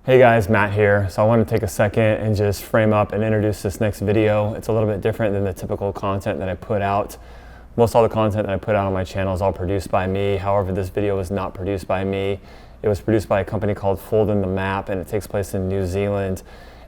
Hey guys, Matt here. So I want to take a second and just frame up and introduce this next video. It's a little bit different than the typical content that I put out. Most all the content that I put out on my channel is all produced by me. However, this video was not produced by me. It was produced by a company called Fold in the Map, and it takes place in New Zealand.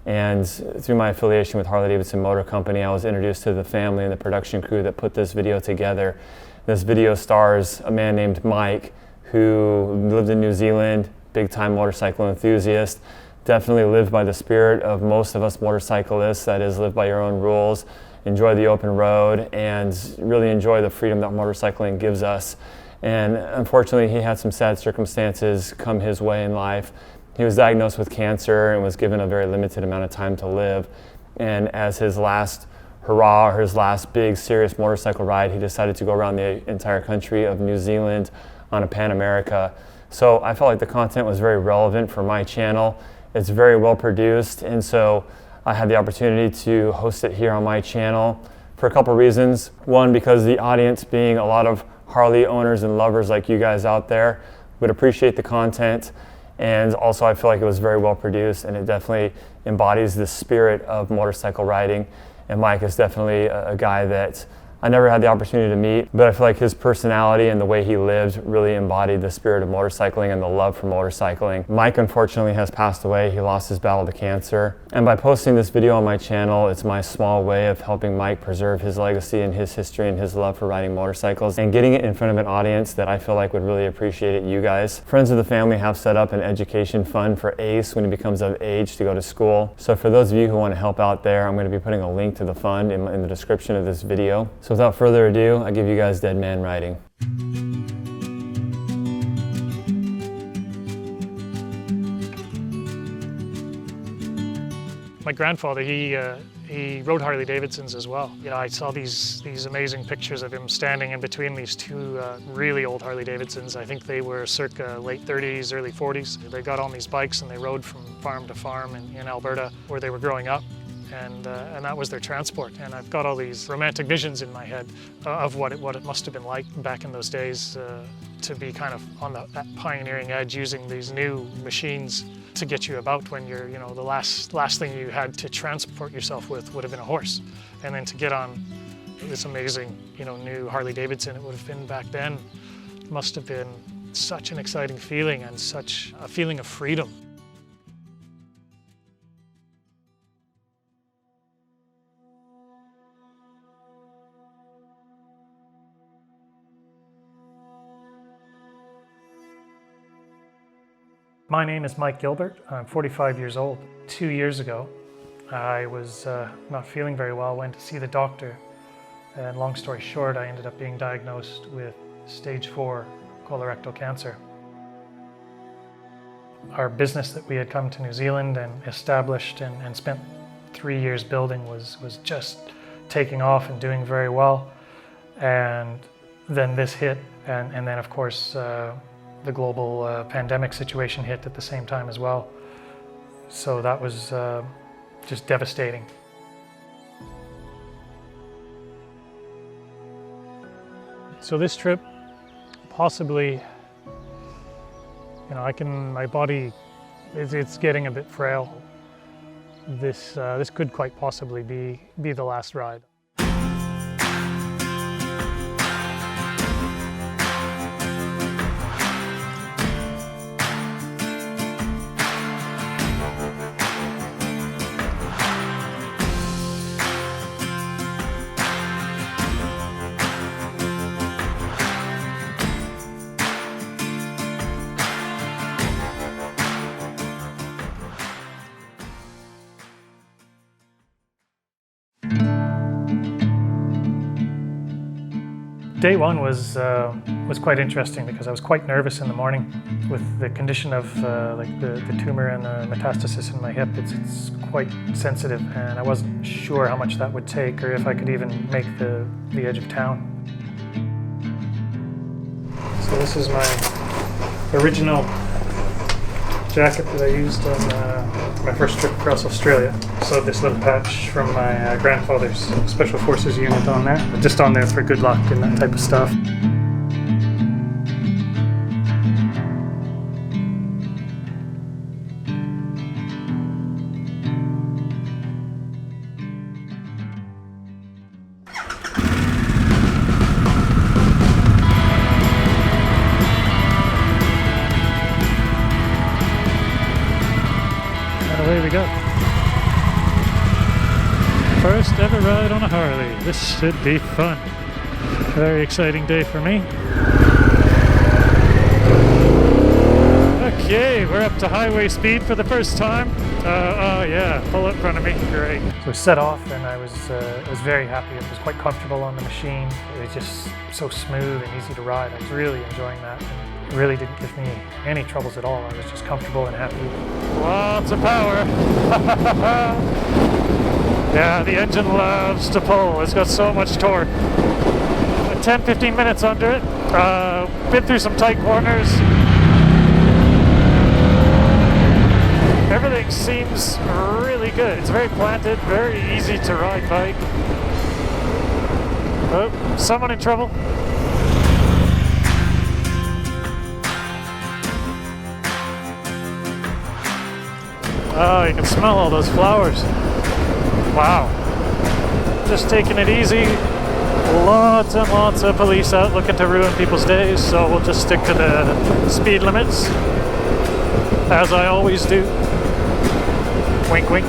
And through my affiliation with Harley-Davidson Motor Company, I was introduced to the family and the production crew that put this video together. This video stars a man named Mike who lived in New Zealand, big-time motorcycle enthusiast, definitely lived by the spirit of most of us motorcyclists, that is, live by your own rules, enjoy the open road, and really enjoy the freedom that motorcycling gives us. And unfortunately, he had some sad circumstances come his way in life. He was diagnosed with cancer and was given a very limited amount of time to live. And as his last hurrah, or his last big serious motorcycle ride, he decided to go around the entire country of New Zealand on a Pan America. So I felt like the content was very relevant for my channel. It's very well produced, and so I had the opportunity to host it here on my channel for a couple reasons. One, because the audience, being a lot of Harley owners and lovers like you guys out there, would appreciate the content. And also I feel like it was very well produced, and it definitely embodies the spirit of motorcycle riding. And Mike is definitely a guy that I never had the opportunity to meet, but I feel like his personality and the way he lived really embodied the spirit of motorcycling and the love for motorcycling. Mike unfortunately has passed away. He lost his battle to cancer. And by posting this video on my channel, it's my small way of helping Mike preserve his legacy and his history and his love for riding motorcycles, and getting it in front of an audience that I feel like would really appreciate it. You guys. Friends of the family have set up an education fund for Ace when he becomes of age to go to school. So for those of you who want to help out there, I'm going to be putting a link to the fund in the description of this video. So without further ado, I give you guys Dead Man Riding. My grandfather, he rode Harley-Davidsons as well. You know, I saw these amazing pictures of him standing in between these two really old Harley-Davidsons. I think they were circa late 30s, early 40s. They got on these bikes and they rode from farm to farm in Alberta, where they were growing up. And that was their transport. And I've got all these romantic visions in my head of what it must have been like back in those days to be kind of on that pioneering edge, using these new machines to get you about when you're, you know, the last thing you had to transport yourself with would have been a horse. And then to get on this amazing, you know, new Harley-Davidson it would have been back then, must have been such an exciting feeling and such a feeling of freedom. My name is Mike Gilbert. I'm 45 years old. 2 years ago, I was not feeling very well, went to see the doctor, and long story short, I ended up being diagnosed with stage 4 colorectal cancer. Our business that we had come to New Zealand and established and spent 3 years building was just taking off and doing very well. And then this hit, and then of course, the global pandemic situation hit at the same time as well. So that was just devastating. So this trip, possibly, you know, my body, it's getting a bit frail. This could quite possibly be the last ride. Day one was quite interesting because I was quite nervous in the morning with the condition of like the tumor and the metastasis in my hip. It's quite sensitive, and I wasn't sure how much that would take or if I could even make the edge of town. So this is my original jacket that I used on my first trip across Australia. So this little patch from my grandfather's Special Forces unit on there, just on there for good luck and that type of stuff. and away we go. First ever ride on a Harley. This should be fun. Very exciting day for me. Okay, we're up to highway speed for the first time. Oh yeah, pull up in front of me, great. So we set off and I was very happy. It was quite comfortable on the machine. It was just so smooth and easy to ride. I was really enjoying that. It really didn't give me any troubles at all. I was just comfortable and happy. Lots of power. Yeah, the engine loves to pull. It's got so much torque. 10-15 minutes under it. Been through some tight corners. Everything seems really good. It's very planted, very easy to ride bike. Oh, someone in trouble. Oh, you can smell all those flowers. Wow. Just taking it easy. Lots and lots of police out looking to ruin people's days, so we'll just stick to the speed limits, as I always do. Wink, wink.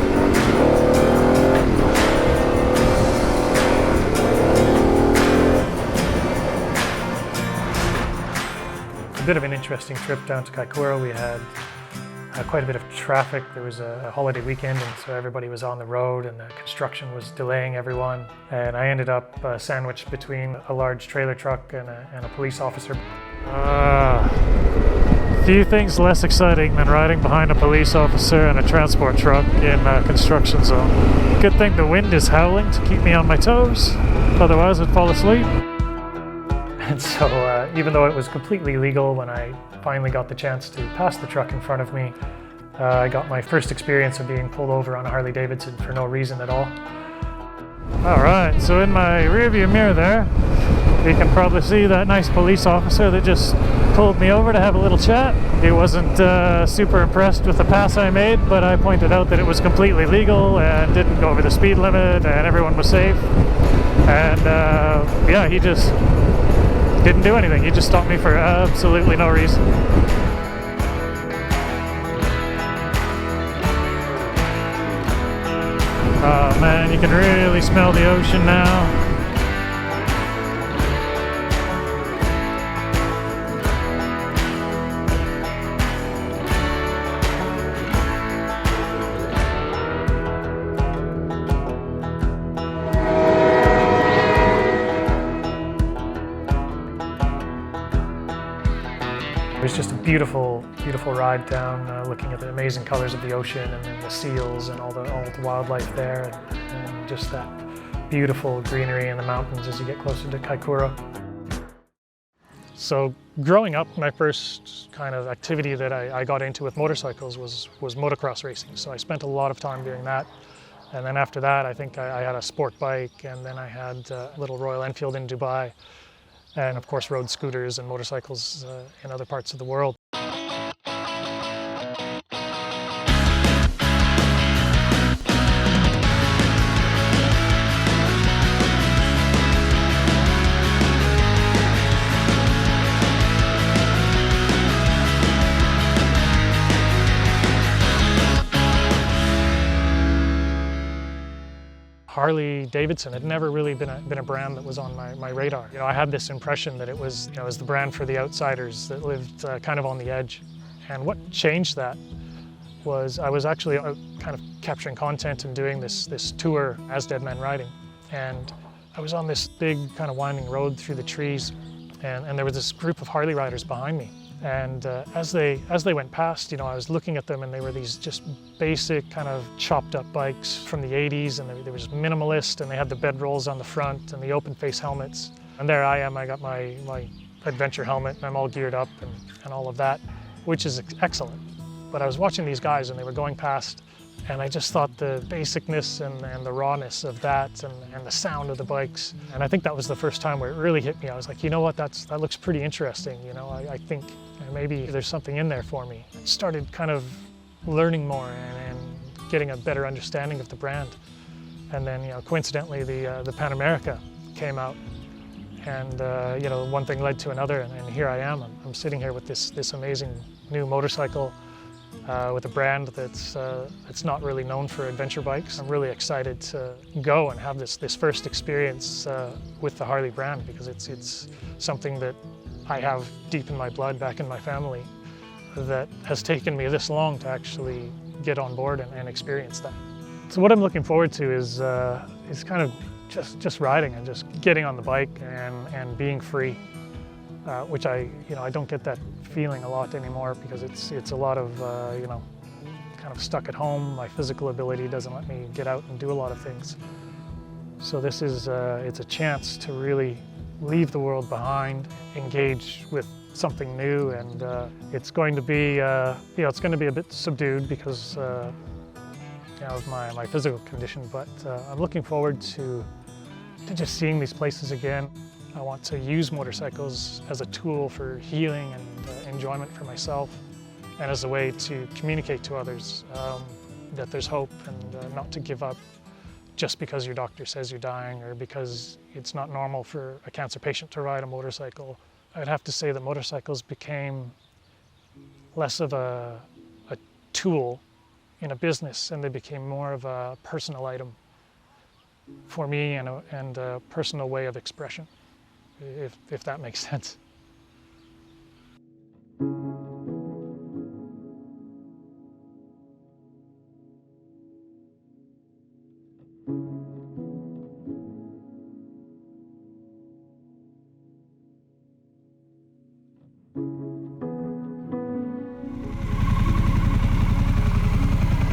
A bit of an interesting trip down to Kaikoura. We had quite a bit of traffic. There was a holiday weekend, and so everybody was on the road, and the construction was delaying everyone. And I ended up sandwiched between a large trailer truck and a police officer. Few things less exciting than riding behind a police officer and a transport truck in a construction zone. Good thing the wind is howling to keep me on my toes, otherwise I'd fall asleep. And so even though it was completely legal, when I finally got the chance to pass the truck in front of me, I got my first experience of being pulled over on a Harley-Davidson for no reason at all. Alright, so in my rearview mirror there, you can probably see that nice police officer that just pulled me over to have a little chat. He wasn't super impressed with the pass I made, but I pointed out that it was completely legal and didn't go over the speed limit and everyone was safe. And yeah, he just didn't do anything. He just stopped me for absolutely no reason. Oh man, you can really smell the ocean now. It was just a beautiful, beautiful ride down, looking at the amazing colors of the ocean and then the seals and all the wildlife there, and just that beautiful greenery in the mountains as you get closer to Kaikoura. So growing up, my first kind of activity that I got into with motorcycles was motocross racing. So I spent a lot of time doing that. And then after that, I think I had a sport bike, and then I had a little Royal Enfield in Dubai. And of course rode scooters and motorcycles in other parts of the world. Harley-Davidson had never really been a brand that was on my radar. You know, I had this impression that it was, it was the brand for the outsiders that lived kind of on the edge. And what changed that was I was actually kind of capturing content and doing this tour as Dead Men Riding. And I was on this big kind of winding road through the trees, and there was this group of Harley riders behind me. And as they went past, I was looking at them, and they were these just basic kind of chopped up bikes from the 80s, and they were just minimalist, and they had the bedrolls on the front and the open face helmets. And there I am, I got my adventure helmet, and I'm all geared up and all of that, which is excellent. But I was watching these guys, and they were going past, and I just thought the basicness and the rawness of that and the sound of the bikes. And I think that was the first time where it really hit me. I was like, you know what, that looks pretty interesting. I think maybe there's something in there for me. I started kind of learning more and getting a better understanding of the brand. And then, coincidentally, the Pan America came out. And, one thing led to another, and here I am. I'm sitting here with this amazing new motorcycle. with a brand that's not really known for adventure bikes. I'm really excited to go and have this first experience with the Harley brand, because it's something that I have deep in my blood, back in my family, that has taken me this long to actually get on board and experience that. So what I'm looking forward to is kind of just riding and just getting on the bike and being free, which I don't get that feeling a lot anymore, because it's a lot of kind of stuck at home. My physical ability doesn't let me get out and do a lot of things. So this is it's a chance to really leave the world behind, engage with something new, and it's going to be it's going to be a bit subdued because of my physical condition, but I'm looking forward to just seeing these places again. I want to use motorcycles as a tool for healing and enjoyment for myself, and as a way to communicate to others that there's hope, and not to give up just because your doctor says you're dying, or because it's not normal for a cancer patient to ride a motorcycle. I'd have to say that motorcycles became less of a tool in a business, and they became more of a personal item for me, and a personal way of expression, if that makes sense.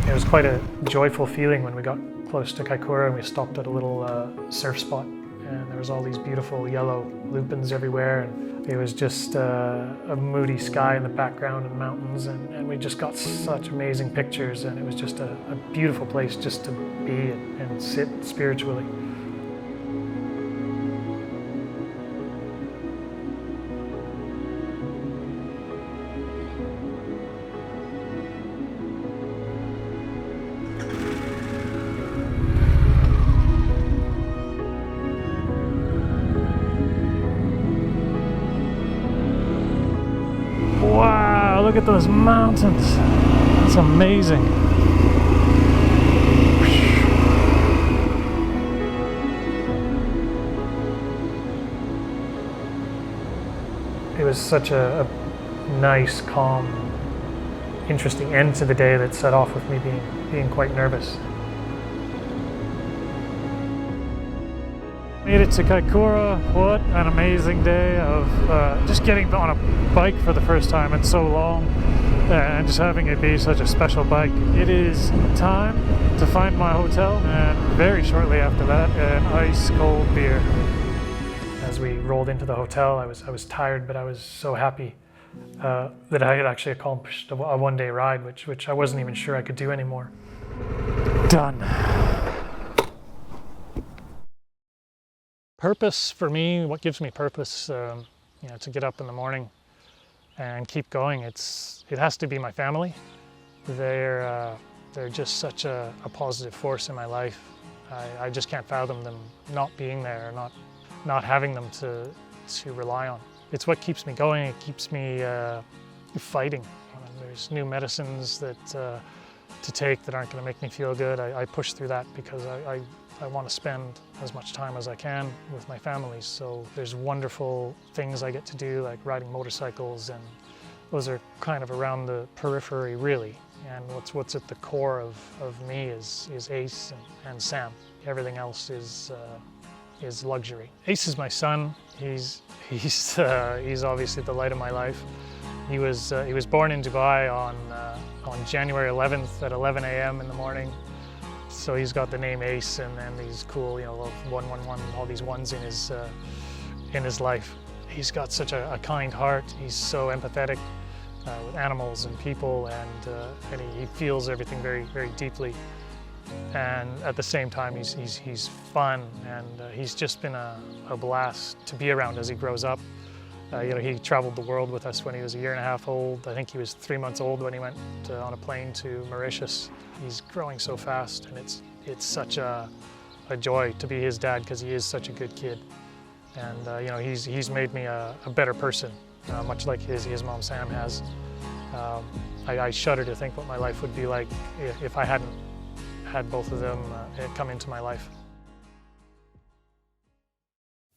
It was quite a joyful feeling when we got close to Kaikoura and we stopped at a little surf spot, and there was all these beautiful yellow lupins everywhere, and it was just a moody sky in the background and mountains, and we just got such amazing pictures, and it was just a beautiful place just to be and sit spiritually. Wow, look at those mountains. That's amazing. It was such a nice, calm, interesting end to the day that set off with me being quite nervous. Made it to Kaikoura. What an amazing day of just getting on a bike for the first time in so long, and just having it be such a special bike. It is time to find my hotel, and very shortly after that, an ice cold beer. As we rolled into the hotel, I was tired, but I was so happy that I had actually accomplished a one-day ride, which I wasn't even sure I could do anymore. Done. Purpose for me, what gives me purpose, to get up in the morning and keep going, it has to be my family. They're just such a positive force in my life. I just can't fathom them not being there, or not having them to rely on. It's what keeps me going. It keeps me fighting. There's new medicines that to take that aren't going to make me feel good. I push through that because I want to spend as much time as I can with my family. So there's wonderful things I get to do, like riding motorcycles, and those are kind of around the periphery, really. And what's at the core of me is Ace and Sam. Everything else is luxury. Ace is my son. He's obviously the light of my life. He was born in Dubai on January 11th at 11 a.m. in the morning. So he's got the name Ace, and then these cool, 111, all these ones in his life. He's got such a kind heart. He's so empathetic with animals and people, and he feels everything very, very deeply. And at the same time, he's fun, and he's just been a blast to be around as he grows up. He traveled the world with us when he was a year and a half old. I think he was 3 months old when he went on a plane to Mauritius. He's growing so fast, and it's such a joy to be his dad, because he is such a good kid. And he's made me a better person, much like his mom Sam has. I shudder to think what my life would be like if I hadn't had both of them come into my life.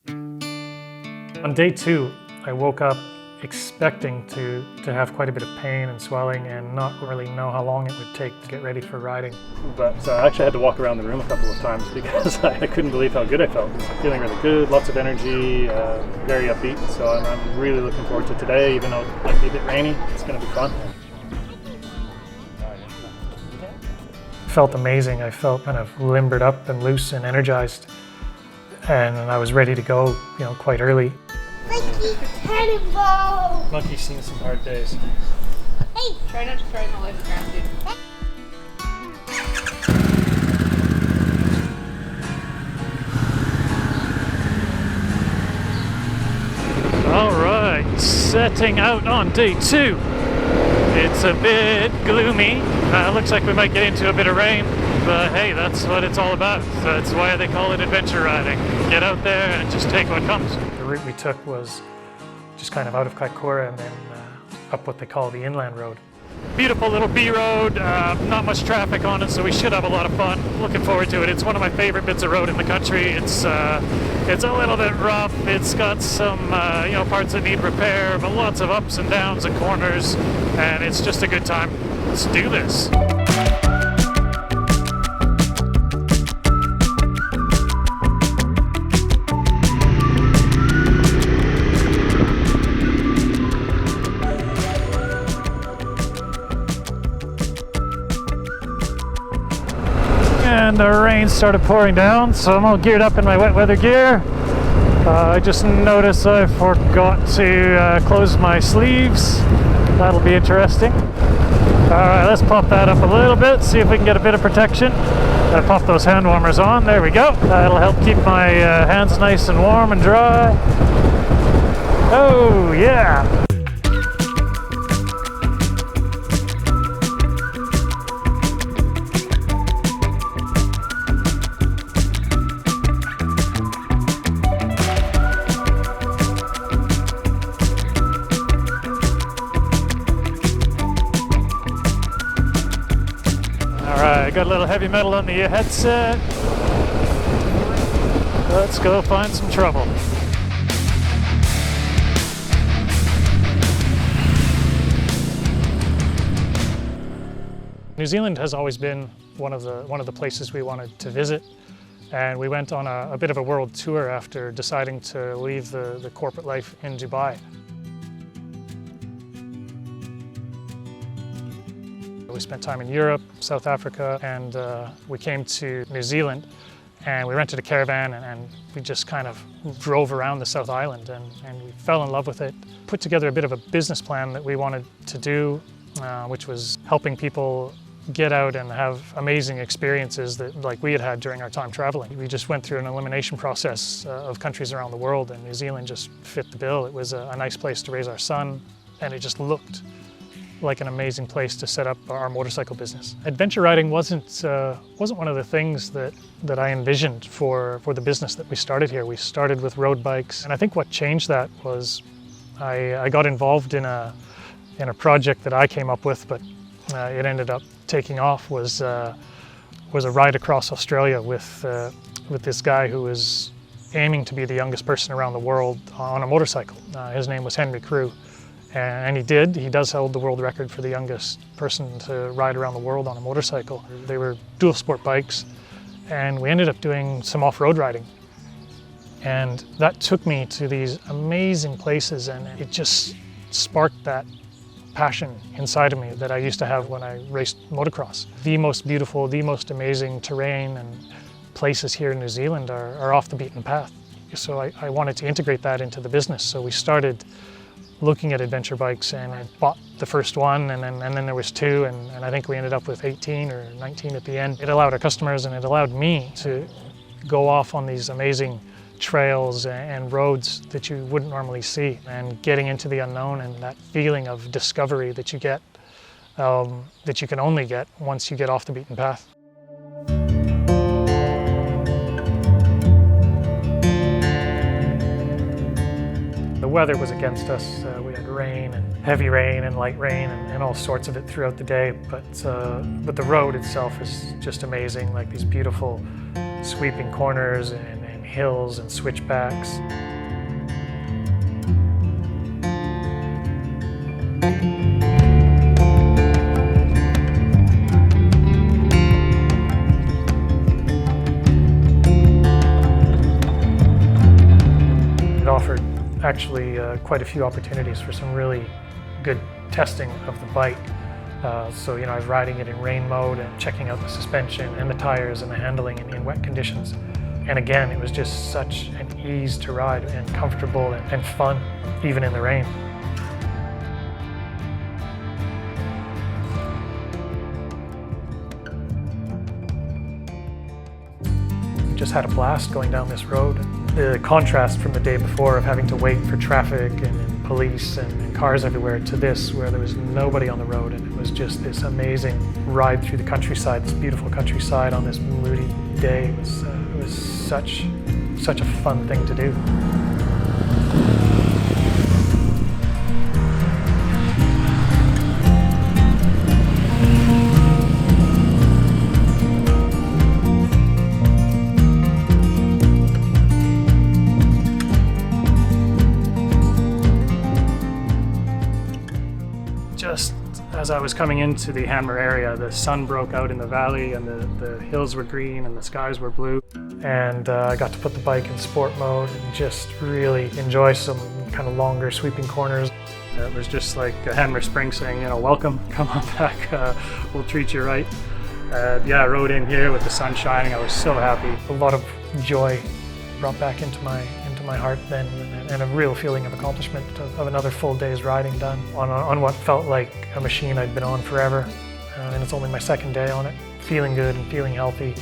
On day 2, I woke up expecting to have quite a bit of pain and swelling and not really know how long it would take to get ready for riding. But I actually had to walk around the room a couple of times because I couldn't believe how good I felt. Feeling really good, lots of energy, very upbeat. So I'm really looking forward to today, even though it might be a bit rainy. It's going to be fun. Felt amazing. I felt kind of limbered up and loose and energized, and I was ready to go, quite early. Monkey cannonball! Monkey's seen some hard days. Hey! Try not to throw in the lift ground, dude. All right, setting out on day 2. It's a bit gloomy. Looks like we might get into a bit of rain, but hey, that's what it's all about. That's why they call it adventure riding. Get out there and just take what comes. The route we took was just kind of out of Kaikoura and then up what they call the inland road. Beautiful little B road, not much traffic on it, so we should have a lot of fun. Looking forward to it. It's one of my favorite bits of road in the country. It's a little bit rough. It's got some parts that need repair, but lots of ups and downs and corners, and it's just a good time. Let's do this. And the rain started pouring down, so I'm all geared up in my wet weather gear. I just noticed I forgot to close my sleeves. That'll be interesting. Alright, let's pop that up a little bit, see if we can get a bit of protection. Gotta pop those hand warmers on, there we go. That'll help keep my hands nice and warm and dry. Oh yeah! Alright, got a little heavy metal on the headset. Let's go find some trouble. New Zealand has always been one of the places we wanted to visit, and we went on a bit of a world tour after deciding to leave the corporate life in Dubai. We spent time in Europe, South Africa, and we came to New Zealand, and we rented a caravan and we just kind of drove around the South Island and we fell in love with it. Put together a bit of a business plan that we wanted to do, which was helping people get out and have amazing experiences that like we had during our time traveling. We just went through an elimination process of countries around the world, and New Zealand just fit the bill. It was a nice place to raise our son, and it just looked like an amazing place to set up our motorcycle business. Adventure riding wasn't one of the things that I envisioned for the business that we started here. We started with road bikes, and I think what changed that was I got involved in a project that I came up with, but it ended up taking off. Was a ride across Australia with this guy who was aiming to be the youngest person around the world on a motorcycle. His name was Henry Crew. And he does hold the world record for the youngest person to ride around the world on a motorcycle. They were dual sport bikes, and we ended up doing some off-road riding. And that took me to these amazing places, and it just sparked that passion inside of me that I used to have when I raced motocross. The most beautiful, the most amazing terrain and places here in New Zealand are off the beaten path. So I wanted to integrate that into the business. So we started looking at adventure bikes, and I bought the first one, and then there was 2, and I think we ended up with 18 or 19 at the end. It allowed our customers and it allowed me to go off on these amazing trails and roads that you wouldn't normally see, and getting into the unknown and that feeling of discovery that you get, that you can only get once you get off the beaten path. The weather was against us. We had rain and heavy rain and light rain and all sorts of it throughout the day. But the road itself is just amazing, like these beautiful sweeping corners and hills and switchbacks. It offered actually quite a few opportunities for some really good testing of the bike. So, I was riding it in rain mode and checking out the suspension and the tires and the handling in wet conditions. And again, it was just such an ease to ride and comfortable and fun, even in the rain. Just had a blast going down this road. The contrast from the day before of having to wait for traffic and police and cars everywhere to this, where there was nobody on the road, and it was just this amazing ride through the countryside, this beautiful countryside on this moody day. It was such a fun thing to do. Just as I was coming into the Hanmer area, the sun broke out in the valley and the hills were green and the skies were blue. And I got to put the bike in sport mode and just really enjoy some kind of longer sweeping corners. It was just like a Hanmer Spring saying, welcome, come on back, we'll treat you right. I rode in here with the sun shining. I was so happy. A lot of joy brought back into my heart then, and a real feeling of accomplishment of another full day's riding done on what felt like a machine I'd been on forever. And it's only my second day on it. Feeling good and feeling healthy.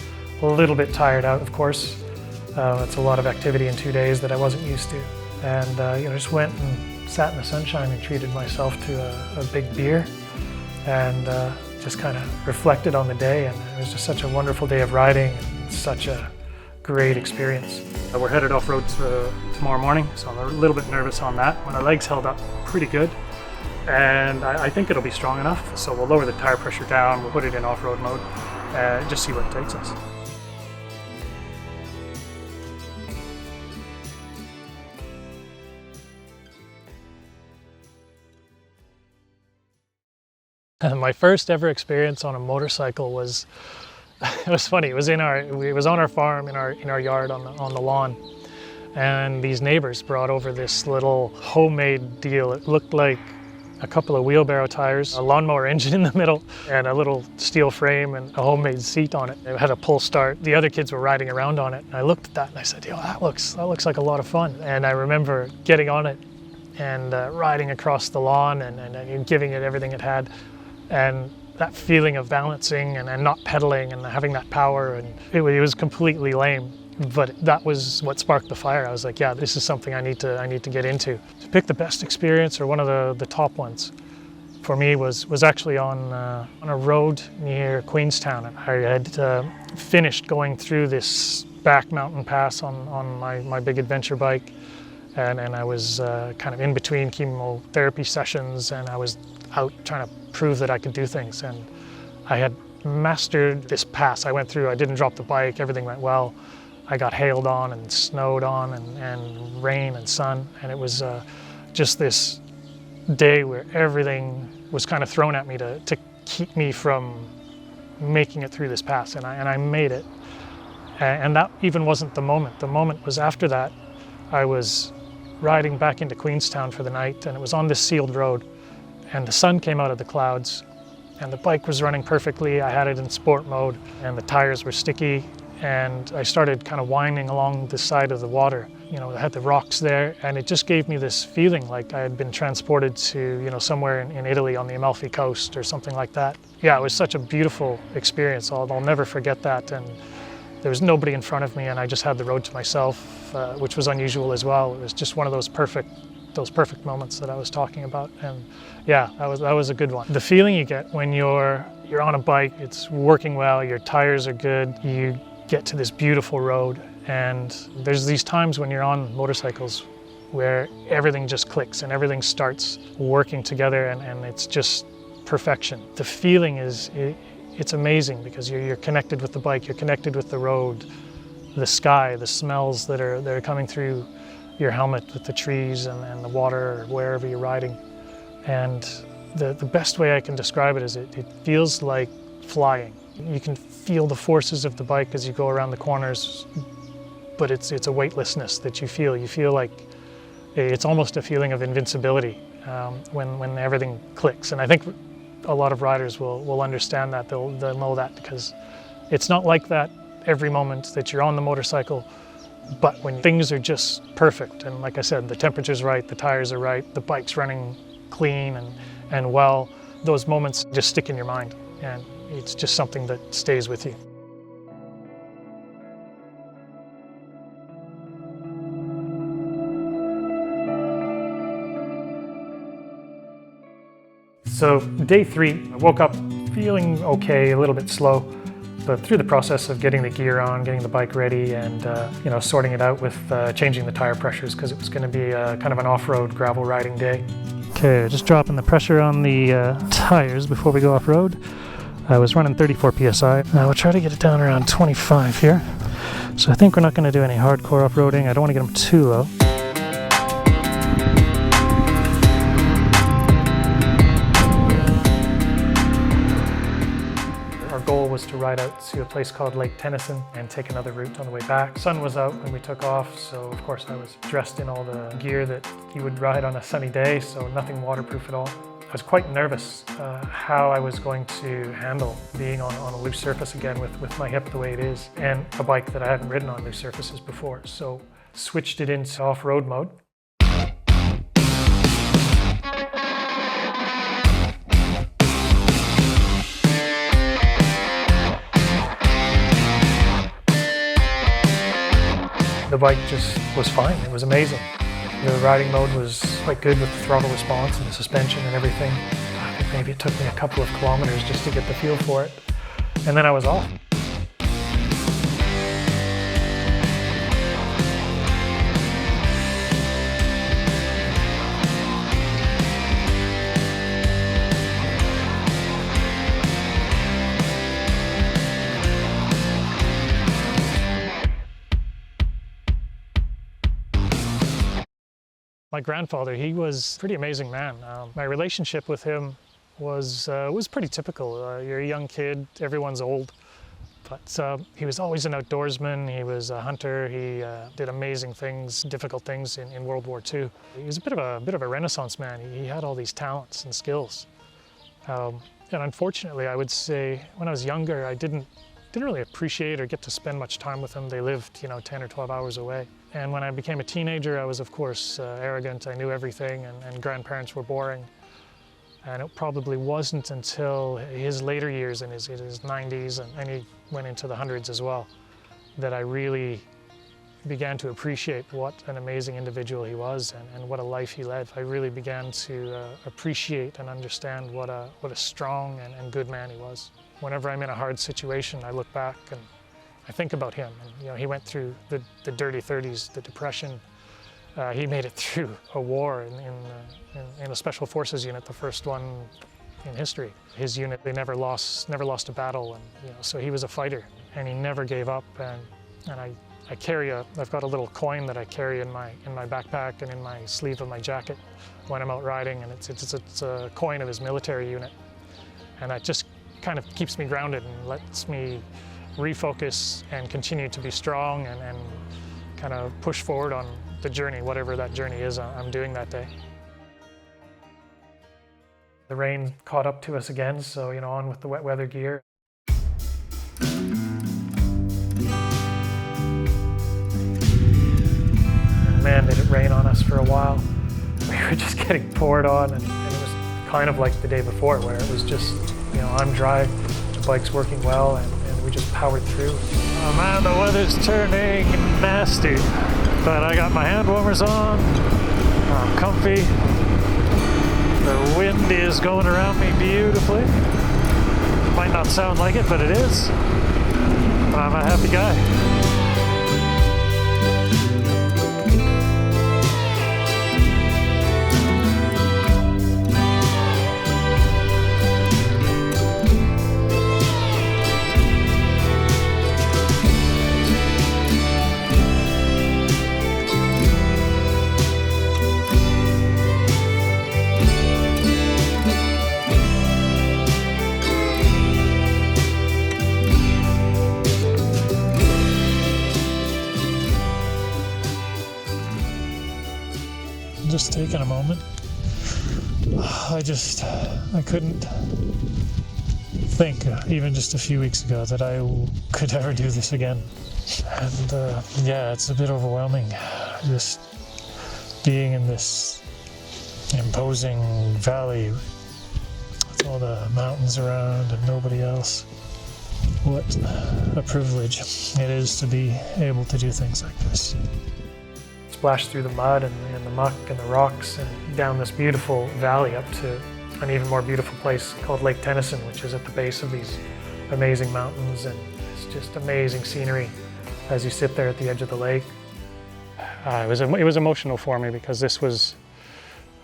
A little bit tired out, of course. It's a lot of activity in 2 days that I wasn't used to. And just went and sat in the sunshine and treated myself to a big beer and just kind of reflected on the day. And it was just such a wonderful day of riding and such a great experience. We're headed off-road tomorrow morning, so I'm a little bit nervous on that. My legs held up pretty good, and I think it'll be strong enough. So we'll lower the tire pressure down, we'll put it in off-road mode, just see where it takes us. My first ever experience on a motorcycle was it was funny. It was on our farm in our yard on the lawn, and these neighbors brought over this little homemade deal. It looked like a couple of wheelbarrow tires, a lawnmower engine in the middle, and a little steel frame and a homemade seat on it. It had a pull start. The other kids were riding around on it, and I looked at that and I said, that looks like a lot of fun. And I remember getting on it and riding across the lawn and giving it everything it had, and that feeling of balancing and not pedaling and having that power, and it was completely lame, but that was what sparked the fire. I was like, this is something I need to get into. To pick the best experience, or one of the top ones for me, was actually on a road near Queenstown. I had finished going through this back mountain pass on my big adventure bike, and I was kind of in between chemotherapy sessions, and I was out trying to prove that I could do things. And I had mastered this pass I went through. I didn't drop the bike, everything went well. I got hailed on and snowed on and rain and sun, and it was just this day where everything was kind of thrown at me to keep me from making it through this pass, and I made it. And that even wasn't the moment. The moment was after that. I was riding back into Queenstown for the night, and it was on this sealed road, and the sun came out of the clouds, and the bike was running perfectly. I had it in sport mode, and the tires were sticky, and I started kind of winding along the side of the water. I had the rocks there, and it just gave me this feeling like I had been transported to, somewhere in Italy on the Amalfi Coast or something like that. Yeah, it was such a beautiful experience. I'll never forget that. And there was nobody in front of me, and I just had the road to myself, which was unusual as well. It was just one of those perfect moments that I was talking about. And yeah, that was a good one. The feeling you get when you're on a bike, it's working well, your tires are good, you get to this beautiful road, and there's these times when you're on motorcycles where everything just clicks and everything starts working together, and it's just perfection. The feeling it's amazing because you're connected with the bike, you're connected with the road, the sky, the smells that are coming through your helmet with the trees and the water or wherever you're riding. And the best way I can describe it is it feels like flying. You can feel the forces of the bike as you go around the corners, but it's a weightlessness that you feel. You feel like it's almost a feeling of invincibility when everything clicks. And I think a lot of riders will understand that. They'll know that, because it's not like that every moment that you're on the motorcycle, but when things are just perfect, and like I said, the temperature's right, the tires are right, the bike's running clean and well, those moments just stick in your mind, and it's just something that stays with you. So day 3, I woke up feeling okay, a little bit slow, but through the process of getting the gear on, getting the bike ready, and sorting it out with changing the tire pressures, because it was going to be kind of an off-road gravel riding day. Okay, just dropping the pressure on the tires before we go off-road. I was running 34 psi. We'll try to get it down around 25 here. So I think we're not going to do any hardcore off-roading. I don't want to get them too low. Our goal was to ride out to a place called Lake Tennyson and take another route on the way back. Sun was out when we took off, so of course I was dressed in all the gear that you would ride on a sunny day, so nothing waterproof at all. I was quite nervous how I was going to handle being on a loose surface again with my hip the way it is, and a bike that I hadn't ridden on loose surfaces before. So switched it into off-road mode. The bike just was fine. It was amazing. The riding mode was quite good with the throttle response and the suspension and everything. I think maybe it took me a couple of kilometers just to get the feel for it. And then I was off. My grandfather, he was a pretty amazing man. My relationship with him was pretty typical. You're a young kid, everyone's old, but he was always an outdoorsman. He was a hunter. He did amazing things, difficult things in World War II. He was a bit of a Renaissance man. He had all these talents and skills. And unfortunately, I would say when I was younger, I didn't really appreciate or get to spend much time with him. They lived, 10 or 12 hours away. And when I became a teenager, I was, of course, arrogant. I knew everything, and grandparents were boring. And it probably wasn't until his later years, in his 90s, and he went into the hundreds as well, that I really began to appreciate what an amazing individual he was and what a life he led. I really began to appreciate and understand what a strong and good man he was. Whenever I'm in a hard situation, I look back and I think about him. And, he went through the dirty 30s, the Depression. He made it through a war in a Special Forces unit, the first one in history. His unit, they never lost a battle, and so he was a fighter, and he never gave up. And I've got a little coin that I carry in my backpack and in my sleeve of my jacket when I'm out riding, and it's a coin of his military unit, and that just kind of keeps me grounded and lets me refocus and continue to be strong and kind of push forward on the journey, whatever that journey is I'm doing that day. The rain caught up to us again, so on with the wet weather gear. And man, did it rain on us for a while. We were just getting poured on, and it was kind of like the day before, where it was just, I'm dry, the bike's working well, and we just powered through. Oh man, the weather's turning nasty, but I got my hand warmers on, I'm comfy, the wind is going around me beautifully. Might not sound like it, but it is. I'm a happy guy. just taking a moment. I couldn't think, even just a few weeks ago, that I could ever do this again. And yeah, it's a bit overwhelming, just being in this imposing valley with all the mountains around and nobody else. What a privilege it is to be able to do things like this. Splash through the mud and the muck and the rocks and down this beautiful valley up to an even more beautiful place called Lake Tennyson, which is at the base of these amazing mountains, and it's just amazing scenery as you sit there at the edge of the lake. It was emotional for me because this was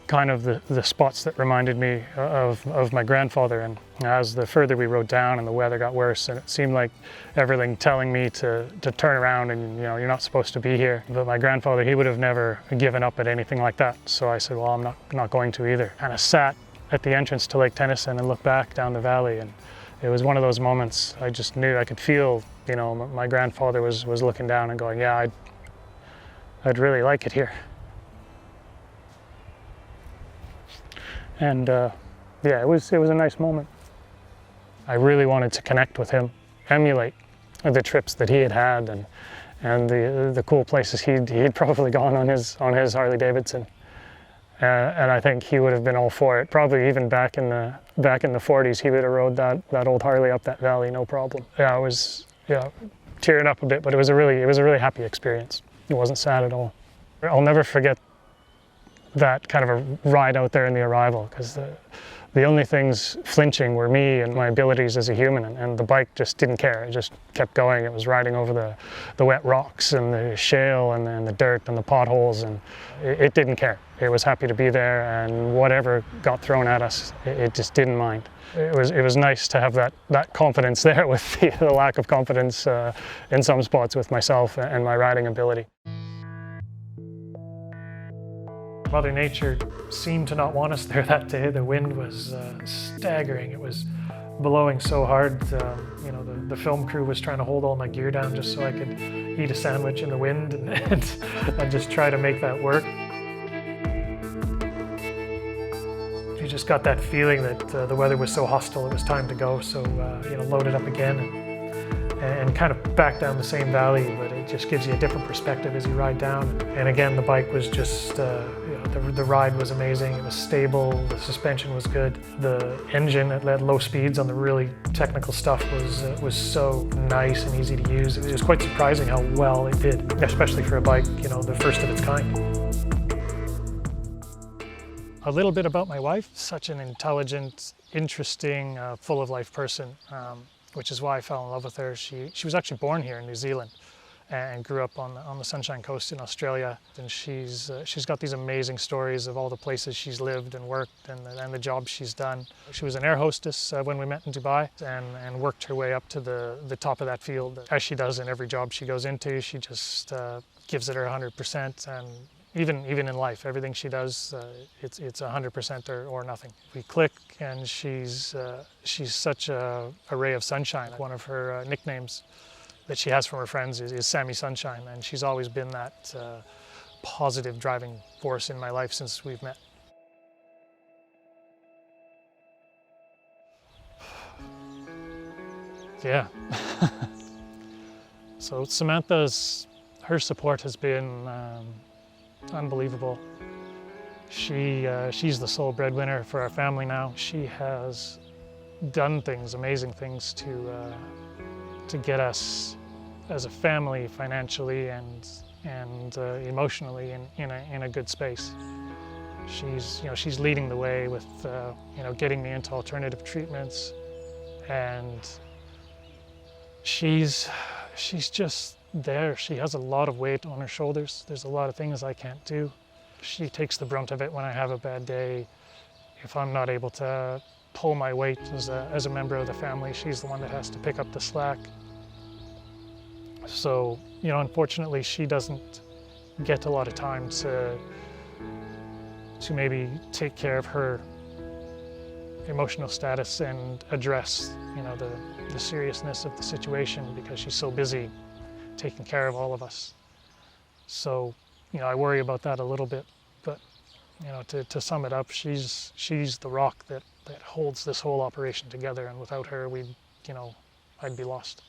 kind of the spots that reminded me of my grandfather, and as the further we rode down and the weather got worse, and it seemed like everything telling me to turn around and, you know, you're not supposed to be here. But my grandfather, he would have never given up at anything like that. So I said, well, I'm not going to either. Kind of sat at the entrance to Lake Tennyson and looked back down the valley, and it was one of those moments I just knew, I could feel, you know, my grandfather was looking down and going, yeah, I'd really like it here. And yeah, it was a nice moment. I really wanted to connect with him, emulate the trips that he had and the cool places he'd probably gone on his Harley-Davidson. And I think he would have been all for it. Probably even back in the 40s, he would have rode that old Harley up that valley, no problem. Yeah, I was tearing up a bit, but it was a really happy experience. It wasn't sad at all. I'll never forget that kind of a ride out there in the arrival, because the only things flinching were me and my abilities as a human, and the bike just didn't care. It just kept going. It was riding over the wet rocks and the shale and the dirt and the potholes, and it didn't care. It was happy to be there, and whatever got thrown at us, it just didn't mind. It was nice to have that confidence there with the lack of confidence in some spots with myself and my riding ability. Mother Nature seemed to not want us there that day. The wind was staggering. It was blowing so hard. You know, the film crew was trying to hold all my gear down just so I could eat a sandwich in the wind and just try to make that work. You just got that feeling that the weather was so hostile it was time to go. So you know, loaded up again and kind of back down the same valley, but it just gives you a different perspective as you ride down. And again, the bike was just, you know, the ride was amazing. It was stable, the suspension was good. The engine at low speeds on the really technical stuff was so nice and easy to use. It was quite surprising how well it did, especially for a bike, you know, the first of its kind. A little bit about my wife. Such an intelligent, interesting, full of life person. Which is why I fell in love with her. She was actually born here in New Zealand and grew up on the Sunshine Coast in Australia. And she's got these amazing stories of all the places she's lived and worked and the jobs she's done. She was an air hostess when we met in Dubai and worked her way up to the top of that field. As she does in every job she goes into, she just gives it her 100%. And even in life, everything she does, it's 100% or nothing. We click, and she's such a ray of sunshine. One of her nicknames that she has from her friends is Sammy Sunshine, and she's always been that positive driving force in my life since we've met. Yeah. So her support has been unbelievable. She's the sole breadwinner for our family now. She has done amazing things to get us as a family financially and emotionally in a good space. She's leading the way with getting me into alternative treatments, and she's just there. She has a lot of weight on her shoulders. There's a lot of things I can't do. She takes the brunt of it when I have a bad day. If I'm not able to pull my weight as a member of the family, she's the one that has to pick up the slack. So, unfortunately, she doesn't get a lot of time to maybe take care of her emotional status and address, the seriousness of the situation, because she's so busy taking care of all of us. So, I worry about that a little bit, but You know, to sum it up, she's the rock that holds this whole operation together, and without her, I'd be lost.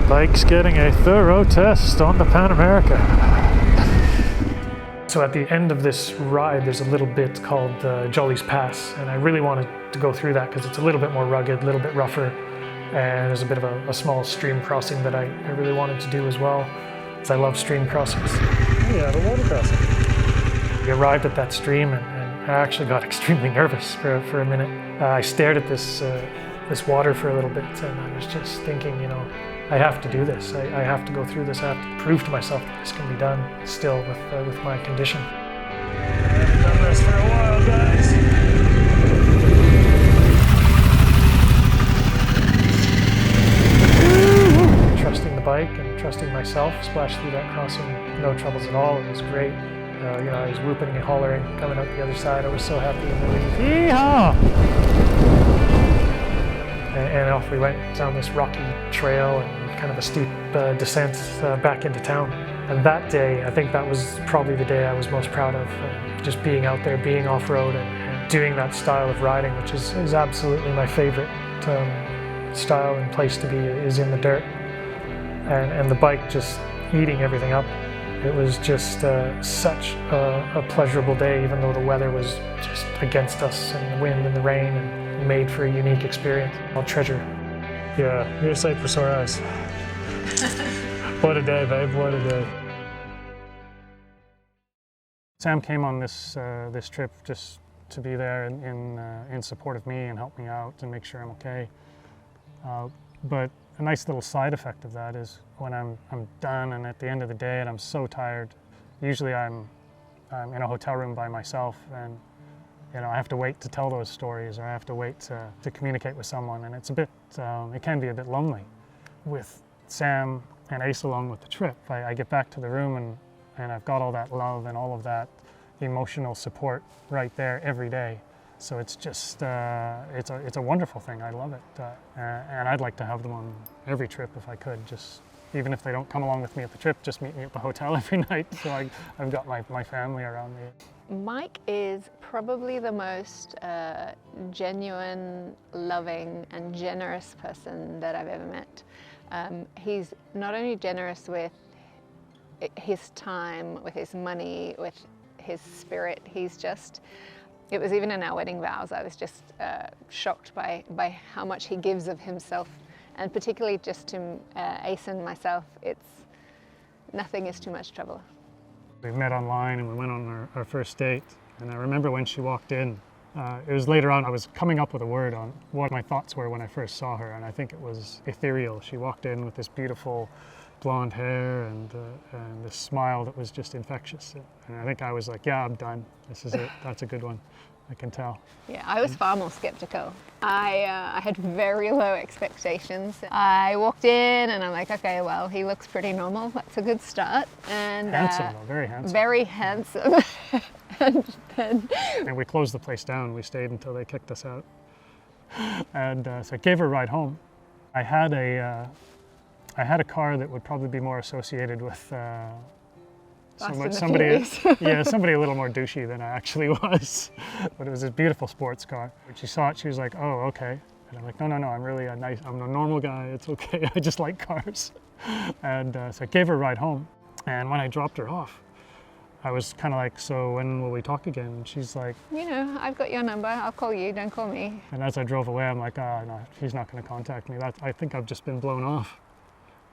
Bike's getting a thorough test on the Pan America. So at the end of this ride, there's a little bit called Jolly's Pass, and I really wanted to go through that because it's a little bit more rugged, a little bit rougher, and there's a bit of a small stream crossing that I really wanted to do as well, because I love stream crossings. Yeah, the water crossing. We arrived at that stream, and I actually got extremely nervous for a minute. I stared at this water for a little bit, and I was just thinking, I have to do this. I have to go through this. I have to prove to myself that this can be done still with my condition. I haven't done this for a while, guys. Trusting the bike and trusting myself, splashed through that crossing, no troubles at all. It was great. I was whooping and hollering, coming out the other side. I was so happy and relieved. Yeehaw! And off we went down this rocky trail and kind of a steep descent back into town. And that day, I think that was probably the day I was most proud of. Just being out there, being off-road and doing that style of riding, which is absolutely my favorite style and place to be, is in the dirt. And the bike just eating everything up. It was just such a pleasurable day, even though the weather was just against us, and the wind and the rain, and made for a unique experience. I'll treasure. Yeah, you're a sight for sore eyes. What a day, babe, what a day. Sam came on this trip just to be there in support of me and help me out and make sure I'm okay. But a nice little side effect of that is when I'm done and at the end of the day and I'm so tired, usually I'm in a hotel room by myself, and I have to wait to tell those stories, or I have to wait to communicate with someone, and it's a bit, it can be a bit lonely. With Sam and Ace along with the trip, I get back to the room and I've got all that love and all of that emotional support right there every day. So it's just, it's a wonderful thing. I love it, and I'd like to have them on every trip if I could. Just even if they don't come along with me at the trip, just meet me at the hotel every night. So I've got my family around me. Mike is probably the most genuine, loving, and generous person that I've ever met. He's not only generous with his time, with his money, with his spirit. It was even in our wedding vows, I was just shocked by how much he gives of himself. And particularly just to Ace and myself, nothing is too much trouble. We met online and we went on our first date. And I remember when she walked in, it was later on, I was coming up with a word on what my thoughts were when I first saw her. And I think it was ethereal. She walked in with this beautiful blonde hair and this smile that was just infectious. And I think I was like, yeah, I'm done. This is it. That's a good one. I can tell. Yeah, I was far more skeptical. I had very low expectations. I walked in and I'm like, okay, well, he looks pretty normal. That's a good start. And handsome, though, very handsome. Very handsome. And we closed the place down. We stayed until they kicked us out. And so I gave her a ride home. I had a car that would probably be more associated with somebody a little more douchey than I actually was. But it was this beautiful sports car. When she saw it, she was like, oh, okay. And I'm like, no, I'm really I'm a normal guy, it's okay, I just like cars. And so I gave her a ride home. And when I dropped her off, I was kind of like, so when will we talk again? And she's like, I've got your number, I'll call you, don't call me. And as I drove away, I'm like, oh, no, she's not gonna contact me. I think I've just been blown off.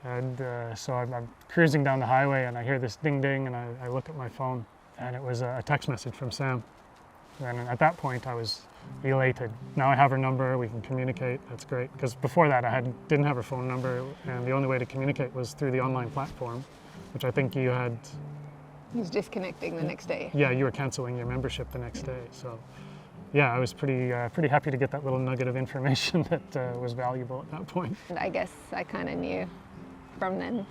And so I'm cruising down the highway and I hear this ding ding and I look at my phone and it was a text message from Sam. And at that point I was elated. Now I have her number, we can communicate, that's great. Because before that I didn't have her phone number, and the only way to communicate was through the online platform, which I think you had... He was disconnecting the next day. Yeah, you were canceling your membership the next day. So yeah, I was pretty happy to get that little nugget of information that was valuable at that point. And I guess I kind of knew from then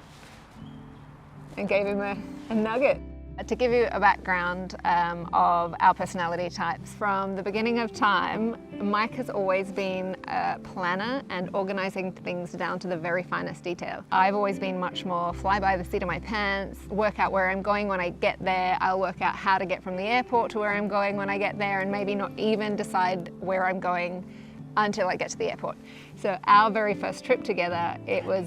and gave him a nugget. To give you a background of our personality types, from the beginning of time, Mike has always been a planner and organizing things down to the very finest detail. I've always been much more fly by the seat of my pants, work out where I'm going when I get there. I'll work out how to get from the airport to where I'm going when I get there, and maybe not even decide where I'm going until I get to the airport. So our very first trip together, it was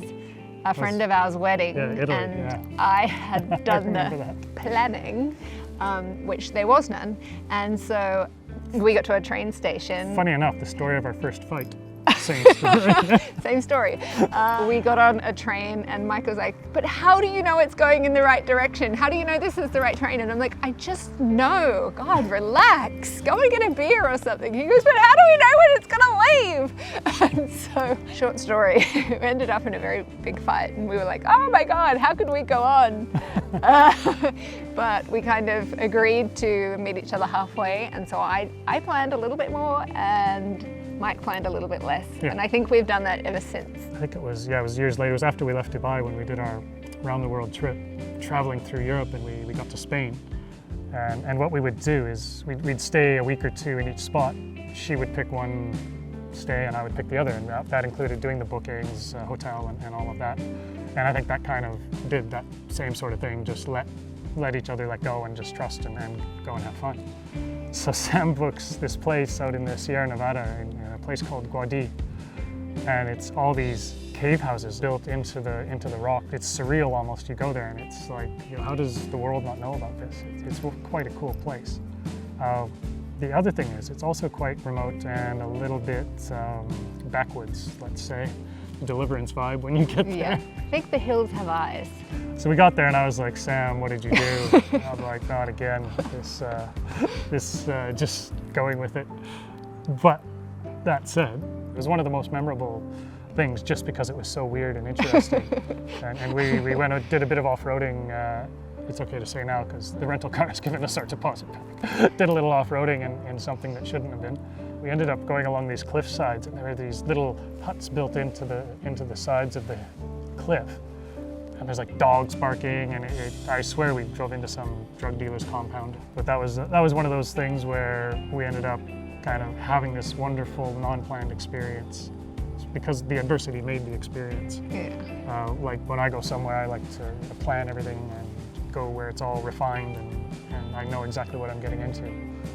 a friend of ours' wedding, Italy, and I had done the planning, which there was none, and so we got to a train station. Funny enough, the story of our first fight. Same story. Same story. We got on a train and Mike was like, but how do you know it's going in the right direction? How do you know this is the right train? And I'm like, I just know. God, relax. Go and get a beer or something. He goes, but how do we know when it's gonna leave? And so, short story, we ended up in a very big fight and we were like, oh my God, how could we go on? But we kind of agreed to meet each other halfway, and so I planned a little bit more and Mike planned a little bit less, and I think we've done that ever since. I think it was years later. It was after we left Dubai when we did our round the world trip, traveling through Europe, and we got to Spain. And what we would do is we'd stay a week or two in each spot. She would pick one stay and I would pick the other, and that included doing the bookings, hotel and all of that. And I think that kind of did that same sort of thing, just let each other let go and just trust and go and have fun. So Sam books this place out in the Sierra Nevada, in a place called Guadi, and it's all these cave houses built into the rock. It's surreal almost. You go there and it's like, you know, how does the world not know about this? It's quite a cool place. The other thing is it's also quite remote and a little bit backwoods, let's say. Deliverance vibe when you get there. Yeah, I think the hills have eyes. So we got there and I was like, Sam, what did you do? I was like, not again, this just going with it. But that said, it was one of the most memorable things just because it was so weird and interesting. and we went and did a bit of off-roading. It's okay to say now because the rental car has given us our deposit back. Did a little off-roading in something that shouldn't have been. We ended up going along these cliff sides, and there were these little huts built into the sides of the cliff. And there's like dogs barking, and I swear we drove into some drug dealer's compound. But that was one of those things where we ended up kind of having this wonderful non-planned experience because the adversity made the experience. Yeah. Like when I go somewhere, I like to plan everything and go where it's all refined and I know exactly what I'm getting into.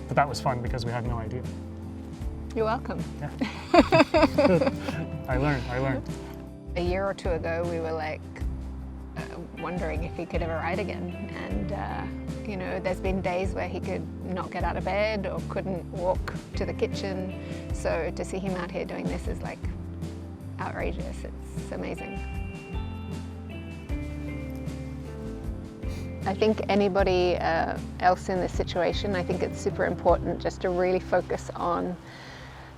But that was fun because we had no idea. You're welcome. Yeah. I learned. A year or two ago, we were like wondering if he could ever ride again. And, you know, there's been days where he could not get out of bed or couldn't walk to the kitchen. So to see him out here doing this is like outrageous. It's amazing. I think anybody else in this situation, I think it's super important just to really focus on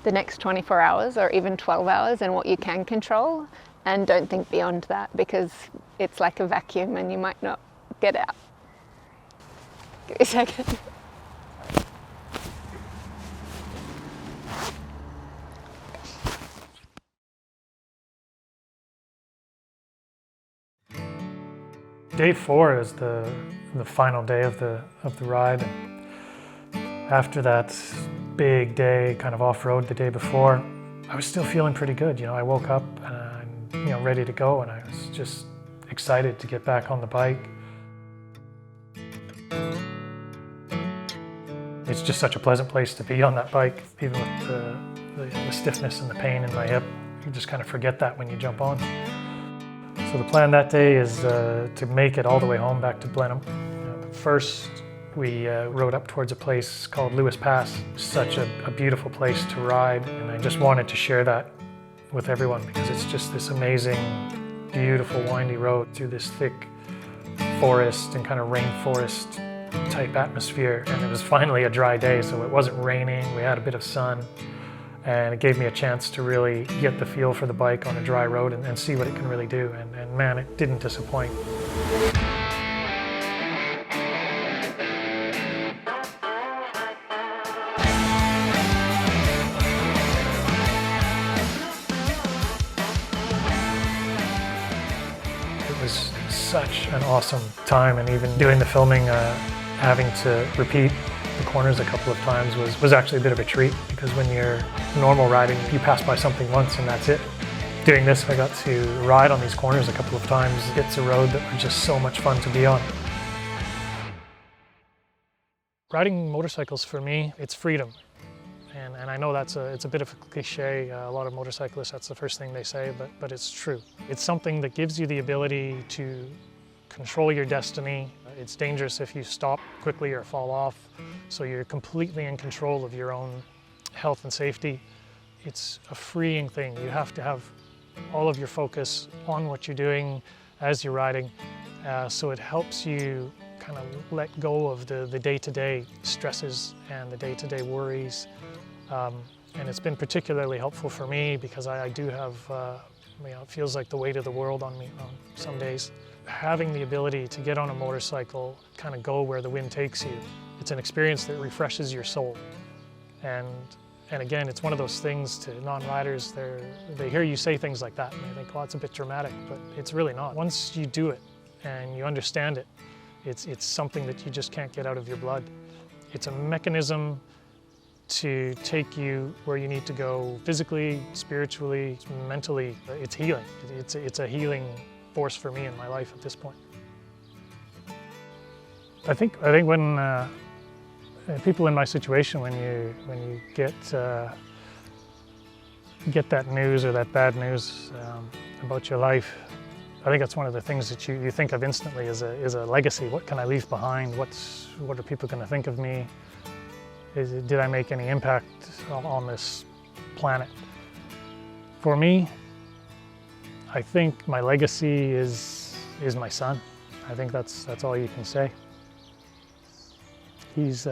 the next 24 hours or even 12 hours and what you can control, and don't think beyond that because it's like a vacuum and you might not get out. Give me a second. Day 4 is the final day of the ride. After that big day, kind of off-road the day before, I was still feeling pretty good. You know, I woke up and I'm ready to go, and I was just excited to get back on the bike. It's just such a pleasant place to be on that bike, even with the stiffness and the pain in my hip. You just kind of forget that when you jump on. So the plan that day is to make it all the way home back to Blenheim. First, we rode up towards a place called Lewis Pass. Such a beautiful place to ride, and I just wanted to share that with everyone because it's just this amazing, beautiful, windy road through this thick forest and kind of rainforest type atmosphere. And it was finally a dry day, so it wasn't raining. We had a bit of sun, and it gave me a chance to really get the feel for the bike on a dry road and see what it can really do. And man, it didn't disappoint. such an awesome time, and even doing the filming, having to repeat the corners a couple of times was actually a bit of a treat, because when you're normal riding, you pass by something once and that's it. Doing this, I got to ride on these corners a couple of times. It's a road that was just so much fun to be on. Riding motorcycles for me, it's freedom. And I know it's a bit of a cliche. A lot of motorcyclists, that's the first thing they say, but it's true. It's something that gives you the ability to control your destiny. It's dangerous if you stop quickly or fall off, so you're completely in control of your own health and safety. It's a freeing thing. You have to have all of your focus on what you're doing as you're riding, so it helps you kind of let go of the day-to-day stresses and the day-to-day worries. And it's been particularly helpful for me because I do have, it feels like the weight of the world on me on some days. Having the ability to get on a motorcycle, kind of go where the wind takes you, it's an experience that refreshes your soul. And again, it's one of those things to non-riders, they hear you say things like that and they think, oh, it's a bit dramatic, but it's really not. Once you do it and you understand it, it's something that you just can't get out of your blood. It's a mechanism to take you where you need to go physically, spiritually, mentally. It's healing. It's a healing force for me in my life at this point. I think when people in my situation, when you get that news or that bad news about your life, I think that's one of the things that you think of instantly is a legacy. What can I leave behind? What are people going to think of me? Did I make any impact on this planet? For me, I think my legacy is my son. I think that's all you can say. He's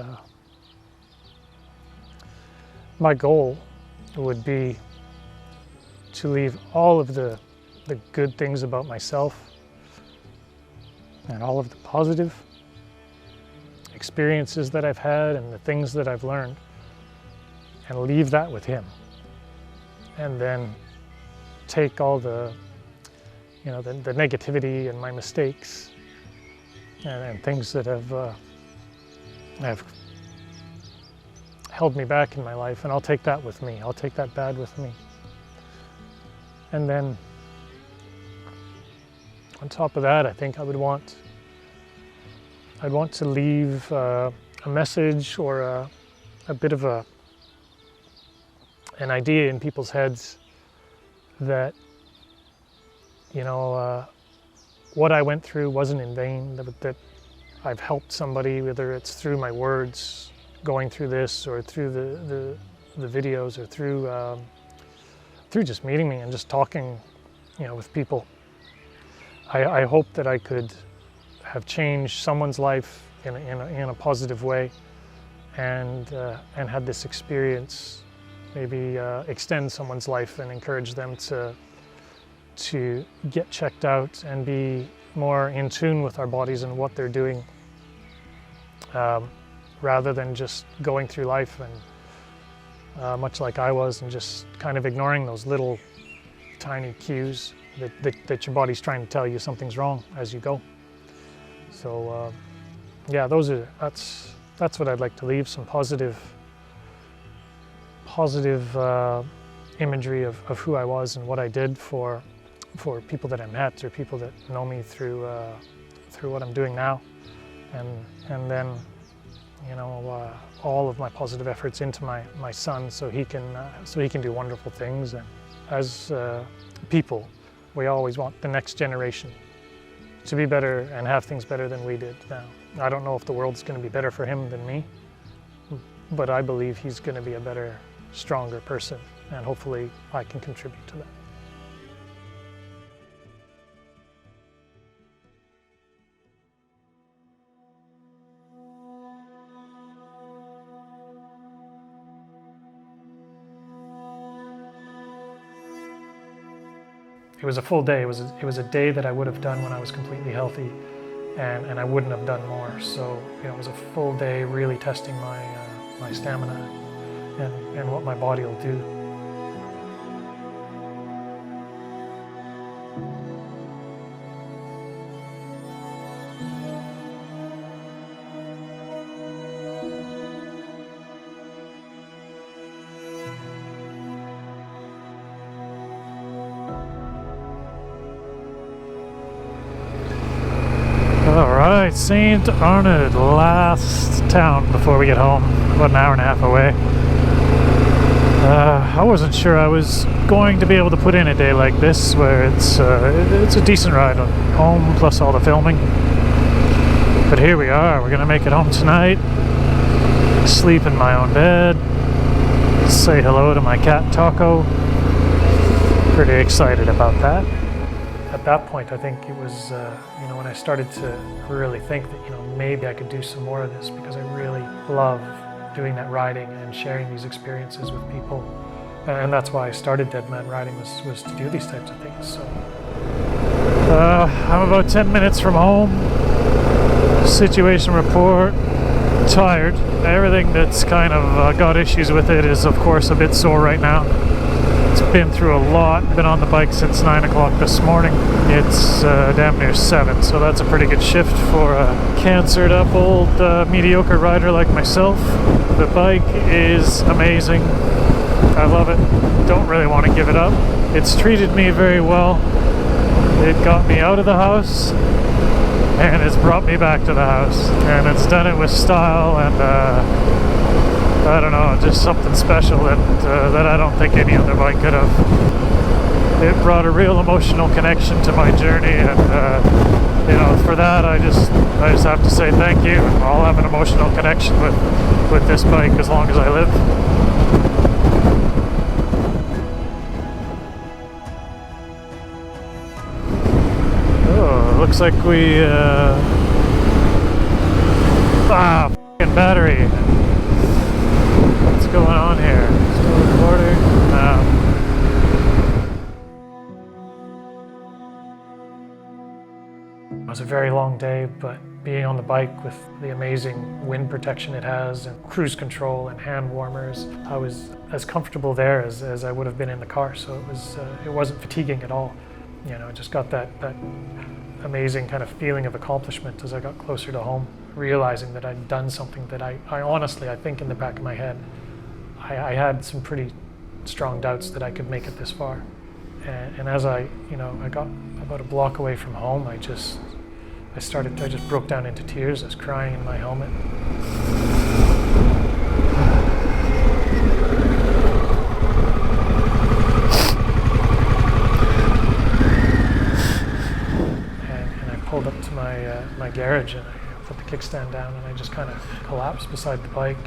my goal would be to leave all of the good things about myself and all of the positive experiences that I've had and the things that I've learned, and leave that with him. And then take all the negativity and my mistakes and things that have held me back in my life, and I'll take that with me. I'll take that bad with me. And then on top of that, I think I'd want to leave a message or a bit of an idea in people's heads that, what I went through wasn't in vain, that I've helped somebody, whether it's through my words, going through this, or through the videos, or through just meeting me and just talking, with people. I hope that I could have changed someone's life in a positive way, and had this experience maybe extend someone's life and encourage them to get checked out and be more in tune with our bodies and what they're doing, rather than just going through life and much like I was, and just kind of ignoring those little tiny cues that your body's trying to tell you something's wrong as you go. So yeah, that's what I'd like to leave, some positive imagery of who I was and what I did for people that I met, or people that know me through what I'm doing now, and then all of my positive efforts into my son, so he can do wonderful things. And as people, we always want the next generation to be better and have things better than we did now. I don't know if the world's going to be better for him than me, but I believe he's going to be a better, stronger person, and hopefully I can contribute to that. It was a full day. It was a day that I would have done when I was completely healthy, and I wouldn't have done more. So it was a full day really testing my stamina and what my body will do. St. Arnaud, last town before we get home, about an hour and a half away. I wasn't sure I was going to be able to put in a day like this where it's a decent ride home plus all the filming. But here we are, we're gonna make it home tonight, sleep in my own bed, say hello to my cat Taco. Pretty excited about that. At that point, I think it was, when I started to really think that, maybe I could do some more of this, because I really love doing that riding and sharing these experiences with people. And that's why I started Dead Man Riding, was to do these types of things. So I'm about 10 minutes from home. Situation report, tired. Everything that's kind of got issues with it is of course a bit sore right now. It's been through a lot, been on the bike since 9 o'clock this morning. It's damn near 7, so that's a pretty good shift for a cancered up old mediocre rider like myself. The bike is amazing. I love it. Don't really want to give it up. It's treated me very well. It got me out of the house and it's brought me back to the house, and it's done it with style and I don't know, just something special that I don't think any other bike could have. It brought a real emotional connection to my journey, and for that I just have to say thank you. I'll have an emotional connection with this bike as long as I live. Oh, looks like we f***ing battery. What's going on here? Still recording? No. It was a very long day, but being on the bike with the amazing wind protection it has and cruise control and hand warmers, I was as comfortable there as I would have been in the car, so it wasn't fatiguing at all. I just got that amazing kind of feeling of accomplishment as I got closer to home, realizing that I'd done something that I honestly, I think in the back of my head, I had some pretty strong doubts that I could make it this far. And as I got about a block away from home, I just broke down into tears. I was crying in my helmet. And I pulled up to my garage and I put the kickstand down and I just kind of collapsed beside the bike.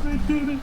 I did it.